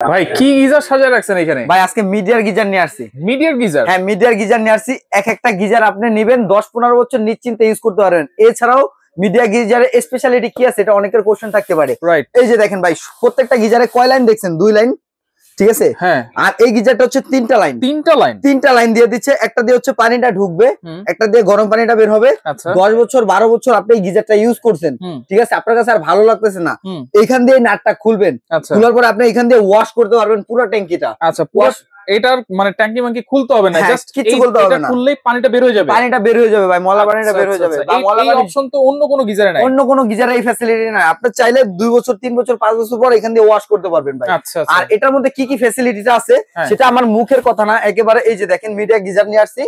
ভাই কি গিজার সাজায় রাখছেন এখানে? ভাই আজকে মিডিয়ার গিজার নিয়ে আসছি। মিডিয়ার গিজার? হ্যাঁ মিডিয়ার গিজার নিয়ে আসছি। এক একটা গিজার আপনি নেবেন 10-15 বছর নিশ্চিন্তে ইউজ করতে পারবেন। এছাড়াও মিডিয়া গিজারের স্পেশালিটি কি আছে এটা অনেকের কোশ্চেন থাকতে পারে। রাইট। এই যে দেখেন ভাই প্রত্যেকটা গিজারে কয় লাইন দেখছেন? 2 লাইন, ঠিক আছে। হ্যাঁ। আর এই গিজারটা হচ্ছে 3টা লাইন। 3টা লাইন দিয়ে দিচ্ছে। একটা দিয়ে হচ্ছে পানিটা ঢুকবে, একটা দিয়ে গরম পানিটা বের হবে। 10 বছর 12 বছর আপনি এই গিজারটা ইউজ করছেন, ঠিক আছে, আপনার কাছে আর ভালো লাগতেছে না, এইখান দিয়ে নাটটা খুলবেন। খোলার পরে আপনি এখান দিয়ে ওয়াশ করতে পারবেন পুরো ট্যাঙ্কিটা। আচ্ছা, পুরো এটার মানে ট্যাঙ্কি মাঙ্কি খুলতে হবে না, জাস্ট কিছু খুলতে হবে না, খুললেই পানিটা বের হয়ে যাবে। পানিটা বের হয়ে যাবে ভাই, ময়লা পানিটা বের হয়ে যাবে। এই অপশন তো অন্য কোনো গিজারে নাই, অন্য কোনো গিজারে এই ফ্যাসিলিটি নাই। আপনি চাইলে 2 বছর 3 বছর 5 বছর পর এখান দিয়ে ওয়াশ করতে পারবেন ভাই। আর এটার মধ্যে কি কি ফ্যাসিলিটিটা আছে সেটা আমার মুখের কথা না, একেবারে এই যে দেখেন মিডিয়া গিজার নিয়ে আসছি।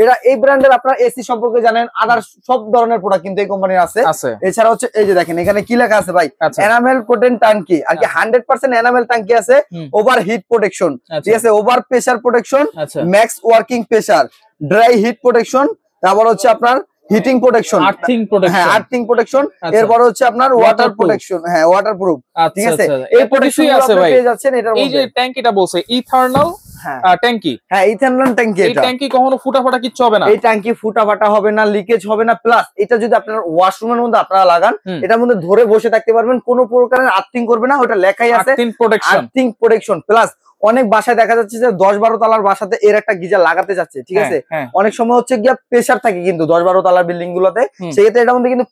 এটা এই ব্র্যান্ডের আপনার এসি সম্পর্কে জানেন, আদার সব ধরনের প্রোডাক্ট কিন্তু এই কোম্পানির আছে। এছাড়া হচ্ছে এই যে দেখেন এখানে কি লেখা আছে ভাই, এনামেল কোটেন টাঙ্কি, আর কি 100% এনামেল টাঙ্কি আছে। ওভার হিট প্রোটেকশন, ঠিক আছে, over pressure protection, max working pressure, dry heat protection, তারপর হচ্ছে আপনার হিটিং প্রোটেকশন, হ্যাঁ আর্থিং প্রোটেকশন, এরপর হচ্ছে আপনার ওয়াটার প্রোটেকশন, হ্যাঁ ওয়াটারপ্রুফ, ঠিক আছে। এই প্রোটেকশন আছে ভাই পেয়ে যাচ্ছেন এটার মধ্যে। এই যে ট্যাঙ্কিটা বলছে ইথারনাল ট্যাঙ্কি, হ্যাঁ ইথারনাল ট্যাঙ্কি। এই ট্যাঙ্কি কখনো ফুটাফাটা কিচ্ছু হবে না, এই ট্যাঙ্কি ফুটাফাটা হবে না, লিকেজ হবে না। প্লাস এটা যদি আপনার ওয়াশরুমের মধ্যে আপনারা লাগান, এটার মধ্যে ধরে বসে থাকতে পারবেন, কোনো প্রকারের আর্থিং করবে না, ওটা লেখাই আছে আর্থিং প্রোটেকশন। প্লাস অনেক বাসায় দেখা যাচ্ছে যে 10-12 তলার বাসাতে এর একটা গিজার লাগাতে যাচ্ছে, ঠিক আছে। অনেক সময় হচ্ছে গিয়া প্রেসার থাকে কিন্তু 10-12 তলার বিল্ডিং গুলোতে, সেক্ষেত্রে এটার মধ্যে কিন্তু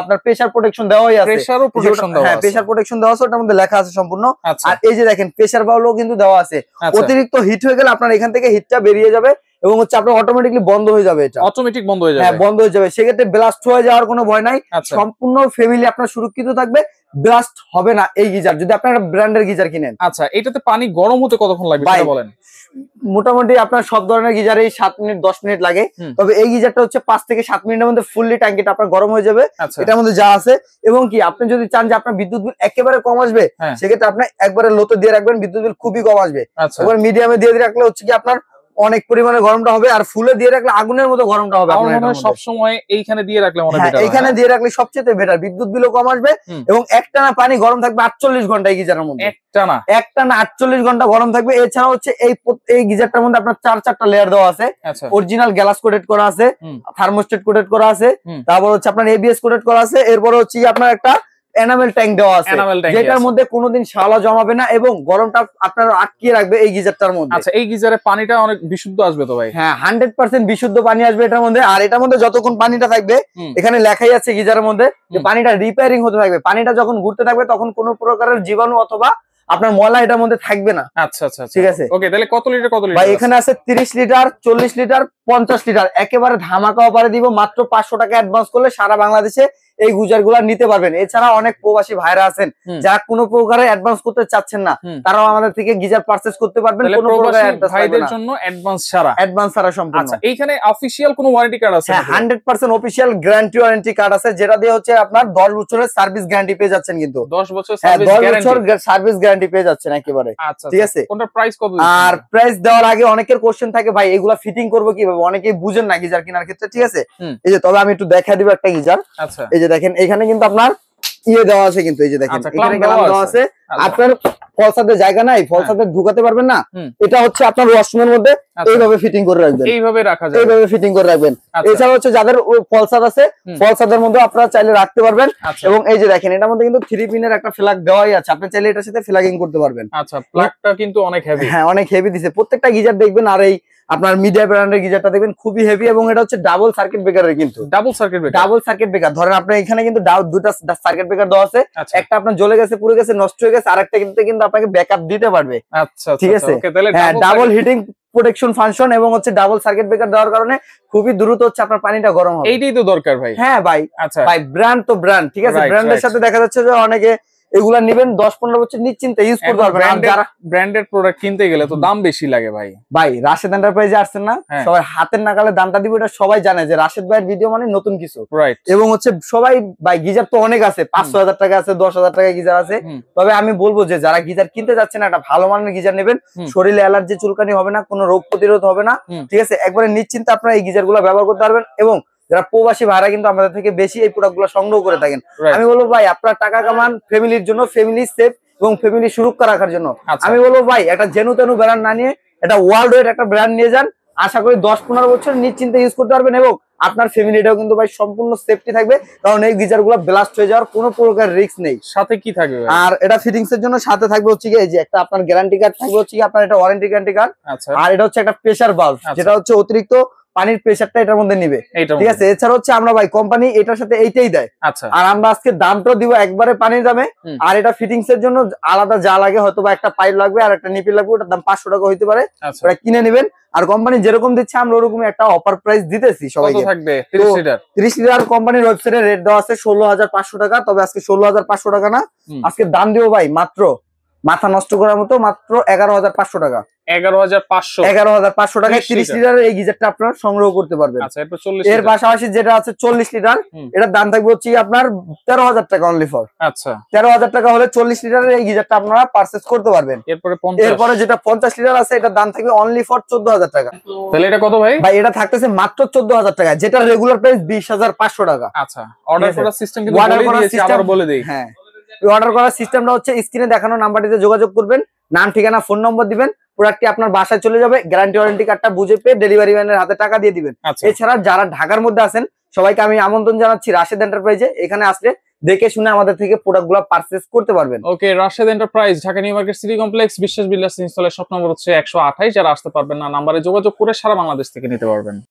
আপনার প্রেসার প্রোটেকশন দেওয়াই আছে। হ্যাঁ প্রেসার প্রোটেকশন দেওয়া আছে, ওটার মধ্যে লেখা আছে সম্পূর্ণ। আর এই যে দেখেন প্রেসার বাউলও কিন্তু দেওয়া আছে। অতিরিক্ত হিট হয়ে গেলে আপনার এখান থেকে হিটটা বেরিয়ে যাবে এবং হচ্ছে আপনার অটোমেটিকলি বন্ধ হয়ে যাবে। এটা অটোমেটিক বন্ধ হয়ে যাবে, হ্যাঁ বন্ধ হয়ে যাবে। সেক্ষেত্রে ব্লাস্ট হয়ে যাওয়ার কোনো ভয় নাই, সম্পূর্ণ ফ্যামিলি আপনার সুরক্ষিত থাকবে, ব্লাস্ট হবে না এই গিজার যদি আপনারা ব্র্যান্ডের গিজার কিনেন। আচ্ছা, এটাতে পানি গরম হতে কতক্ষণ লাগবে সেটা বলেন? মোটামুটি আপনার সব ধরনের গিজারেই 7 মিনিট 10 মিনিট লাগে, তবে এই গিজারটা হচ্ছে 5 থেকে 7 মিনিটের মধ্যে ফুললি ট্যাঙ্কিটা আপনার গরম হয়ে যাবে। এটার মধ্যে যা আছে, এবং কি আপনি যদি চান যে আপনার বিদ্যুৎ বিল একেবারে কম আসবে, সেক্ষেত্রে আপনি একবারে লোতে দিয়ে রাখবেন, বিদ্যুৎ বিল খুবই কম আসবে। এবার মিডিয়ামে দিয়ে রাখলে হচ্ছে কি আপনার অনেক পরিমাণে গরমটা হবে, আর ফুলে দিয়ে রাখলে আগুনের মতো গরমটা হবে। সব সময় এইখানে দিয়ে রাখলে মনে হয় এইখানে দিয়ে রাখলে সবচেয়ে বেটার, বিদ্যুৎ বিলও কম আসবে এবং একটানা পানি গরম থাকবে 48 ঘন্টা এই গিজারের মধ্যে। একটানা 48 ঘন্টা গরম থাকবে। এছাড়া হচ্ছে এই গিজারটার মধ্যে আপনার 4-4টা লেয়ার দেওয়া আছে। অরিজিনাল গ্লাস কোটেড করা আছে, থার্মোস্টেট কোটেড করা আছে, তারপর হচ্ছে আপনার এবিএস কোটেড করা আছে, এরপর হচ্ছে আপনার একটা এনামেল ট্যাঙ্ক দেওয়া আছে, যেটার মধ্যে কোনোদিন শালা জমাবে না এবং গরমটা আপনার আটকিয়ে রাখবে এই গিজারটার মধ্যে। আচ্ছা, এই গিজারে পানিটা অনেক বিশুদ্ধ আসবে তো ভাই? হ্যাঁ 100% বিশুদ্ধ পানি আসবে এটার মধ্যে। আর এটার মধ্যে যতক্ষণ পানিটা থাকবে, এখানে লেখাই আছে গিজারের মধ্যে যে পানিটা রিপেয়ারিং হতে থাকবে, পানিটা যখন ঘুরতে থাকবে তখন কোনো প্রকারের জীবাণু অথবা আপনার ময়লা এটার মধ্যে থাকবে না। আচ্ছা আচ্ছা, ঠিক আছে। ওকে, তাহলে কত লিটার ভাই এখানে আছে 30 লিটার, 40 লিটার, 50 লিটার। একেবারে ধামাকা অফারে দিব, মাত্র 500 টাকা অ্যাডভান্স করলে সারা বাংলাদেশে এই গুজারগুলা নিতে পারবেন। এছাড়া অনেক প্রবাসী ভাইরা আছেন যারা কোনো প্রকারে অ্যাডভান্স করতে চাচ্ছেন না, তারাও আমাদের থেকে গিজার পারচেজ করতে পারবেন। কোনো প্রকারের ভাইদের জন্য অ্যাডভান্স ছাড়া সম্পূর্ণ। আচ্ছা, এইখানে অফিশিয়াল কোনো ওয়ারেন্টি কার্ড আছে? হ্যাঁ 100% অফিশিয়াল গ্যারান্টি ওয়ারেন্টি কার্ড আছে, যেটা দিয়ে হচ্ছে আপনার 10 বছরের সার্ভিস গ্যারান্টি পেয়ে যাচ্ছেন। কিন্তু 10 বছর সার্ভিস গ্যারান্টি পেয়ে যাচ্ছেন একেবারে। আচ্ছা, ঠিক আছে। কোনটা প্রাইস কত? আর প্রাইস দেওয়ার আগে অনেকের কোশ্চেন থাকে, ভাই এগুলা ফিটিং করব কিভাবে, অনেকেই বুঝেন না গিজার কেনার ক্ষেত্রে। ঠিক আছে, এই যে তবে আমি একটু দেখাই দিব একটা গিজার। আচ্ছা, এই যে দেখেন এখানে কিন্তু আপনার দেওয়া আছে, কিন্তু এই যে দেখেন এখানে গ্লাস দেওয়া আছে। আপনার ফলসাদের জায়গা নাই, ফলসাদের ঢুকাতে পারবেন না, এটা হচ্ছে আপনার ওয়াশরুমের মধ্যে এইভাবে ফিটিং করে রাখবেন, এইভাবে রাখা যায়, এইভাবে ফিটিং করে রাখবেন। এছাড়া হচ্ছে যাদের ফলসাদ আছে, ফলসাদের মধ্যে আপনারা চাইলে রাখতে পারবেন। এবং এই যে দেখেন এটার মধ্যে কিন্তু 3 পিনের একটা ফ্ল্যাগ দেওয়াই আছে, আপনি চাইলে এটার সাথে ফ্ল্যাগিং করতে পারবেন। আচ্ছা, ফ্ল্যাগটা কিন্তু অনেক হেভি। হ্যাঁ অনেক হেভি দিছে প্রত্যেকটা গিজার দেখবেন। আর এই আপনার মিডিয়া ব্র্যান্ডের গিজারটা দেখবেন খুবই হেভি, এবং এটা হচ্ছে ডাবল সার্কিট ব্রেকারের। কিন্তু ডাবল সার্কিট ব্রেকার ধরেন আপনার এখানে কিন্তু দুটো সার্কিট ব্রেকার দেওয়া আছে, একটা আপনার জ্বলে গেছে, পুড়ে গেছে, নষ্ট হয়ে গেছে, আরেকটা কিন্তু আপনাকে ব্যাকআপ দিতে পারবে। আচ্ছা ঠিক আছে। হ্যাঁ ডাবল হিটিং প্রোটেকশন ফাংশন এবং হচ্ছে ডাবল সার্কিট ব্রেকার দেওয়ার কারণে খুবই দ্রুত হচ্ছে আপনার পানিটা গরম হবে। এইটাই তো দরকার ভাই। হ্যাঁ ভাই। আচ্ছা ভাই, ব্র্যান্ড তো ব্র্যান্ড, ঠিক আছে। ব্র্যান্ডের সাথে দেখা যাচ্ছে যে অনেকে এগুলা নেবেন 10-15 বছর নিশ্চিন্তে ইউজ করতে পারবেন। আর যারা ব্র্যান্ডেড প্রোডাক্ট কিনতে গেলে তো দাম বেশি লাগে ভাই। ভাই রাশেদ এন্টারপ্রাইজে আসছেন না, সবাই হাতের নাগালে দামটা দিব, এটা সবাই জানে যে রাশেদ ভাইয়ের ভিডিও মানে নতুন কিছু। রাইট। এবং হচ্ছে সবাই ভাই গিজার তো অনেক আছে, 500,000 টাকা আছে, 10,000 টাকা গিজার আছে। তবে আমি বলবো যে যারা গিজার কিনতে যাচ্ছেন একটা ভালো মানের গিজার নেবেন, শরীরে অ্যালার্জি চুলকানি হবে না, কোনো রোগ প্রতিরোধ হবে না। ঠিক আছে, একবারে নিশ্চিন্তে আপনারা এই গিজার গুলো ব্যবহার করতে পারবেন। এবং যারা প্রবাসী ভাড়া কিন্তু আমাদের থেকে বেশি এই প্রোডাক্ট গুলো সংগ্রহ করে থাকেন, আমি বলবো ভাই আপনারা টাকা কামান, ফ্যামিলির জন্য, ফ্যামিলি সেফ এবং ফ্যামিলি সুরক্ষা রাখার জন্য। আচ্ছা। আমি বলবো ভাই একটা জেনু তেনু ব্র্যান্ড না নিয়ে এটা ওয়ার্ল্ড ওয়েড একটা ব্র্যান্ড নিয়ে যান, আশা করি 10-15 বছর নিশ্চিন্তে ইউজ করতে পারবেন এবং আপনার ফ্যামিলিটাও কিন্তু ভাই সম্পূর্ণ সেফটি থাকবে, কারণ এই গিজার গুলো ব্লাস্ট হয়ে যাওয়ার কোনো প্রকার রিস্ক নেই। সাথে কি থাকবে ভাই? আর এটা ফিটিংস এর জন্য সাথে থাকবে হচ্ছে কি এই যে একটা আপনার গ্যারান্টি কার্ড থাকবে, হচ্ছে কি আপনার এটা ওয়ারেন্টি গ্যারান্টি কার্ড। আচ্ছা। আর এটা হচ্ছে একটা প্রেসার বাল্ব, যেটা হচ্ছে অতিরিক্ত পানির প্রেসারটা এটার মধ্যে নিবে, ঠিক আছে। এছাড়া হচ্ছে আমরা ভাই কোম্পানি এটার সাথে এইটাই দেয়। আচ্ছা। আর আমরা আজকে দামটাও দিব একবারে পানির দামে। আর এটা ফিটিংস এর জন্য আলাদা যা লাগে, হয়তো বা একটা পাইপ লাগবে আর একটা নিপিল লাগবে, ওটার দাম 500 টাকা হইতে পারে, ওটা কিনে নেবেন। আর কোম্পানি যেরকম দিচ্ছে আমরা ওরকমই একটা অফার প্রাইস দিতেছি সবাইকে। কত থাকবে? 30 লিটার। 30 লিটার কোম্পানির ওয়েবসাইটে রেট দেওয়া আছে 16,500 টাকা, তবে আজকে 16,500 টাকা না, আজকে দাম দিব ভাই মাত্র, মাথা নষ্ট করার মতো, মাত্র 11,500 টাকা। 11,500 টাকায় 30 লিটারের এই গিজারটা আপনারা সংগ্রহ করতে পারবেন। আচ্ছা, এরপর 40 এর পাশাপাশি যেটা আছে 40 লিটার, এটার দাম থাকবে হচ্ছে আপনার 13,000 টাকা অনলি ফর। আচ্ছা, 13,000 টাকা হলে 40 লিটারের এই গিজারটা আপনারা পারচেজ করতে পারবেন। এরপরে যেটা 50 লিটার আছে, এটার দাম থাকবে অনলি ফর 14,000 টাকা। তাহলে এটা কত ভাই? ভাই এটা থাকতেছে মাত্র 14,000 টাকা, যেটা রেগুলার প্রাইস 20,500 টাকা। আচ্ছা, অর্ডার করার সিস্টেম কিন্তু বলে দিয়েছি, আবার বলে দেই। হ্যাঁ, অর্ডার করার সিস্টেমটা হচ্ছে স্ক্রিনে দেখানো নাম্বারটিতে যোগাযোগ করবেন, নাম ঠিকানা ফোন নম্বর দিবেন, প্রোডাক্টটি আপনার বাসায় চলে যাবে, গ্যারান্টি ওয়ারেন্টি কার্ডটা বুঝে পেয়ে ডেলিভারি ম্যানের হাতে টাকা দিয়ে দিবেন। এছাড়া যারা ঢাকার মধ্যে আছেন সবাইকে আমি আমন্ত্রণ জানাচ্ছি রাশেদ এন্টারপ্রাইজে, এখানে আসলে দেখে শুনে আমাদের থেকে প্রোডাক্টগুলো পারচেজ করতে পারবেন। Okay, Rashed enterprise, Dhaka New Market City Complex, Biswas builders ইনস্টলের শপ নম্বর হচ্ছে 128। যারা আসতে পারবেন না, নাম্বারে যোগাযোগ করে সারা বাংলাদেশ থেকে নিতে পারবেন।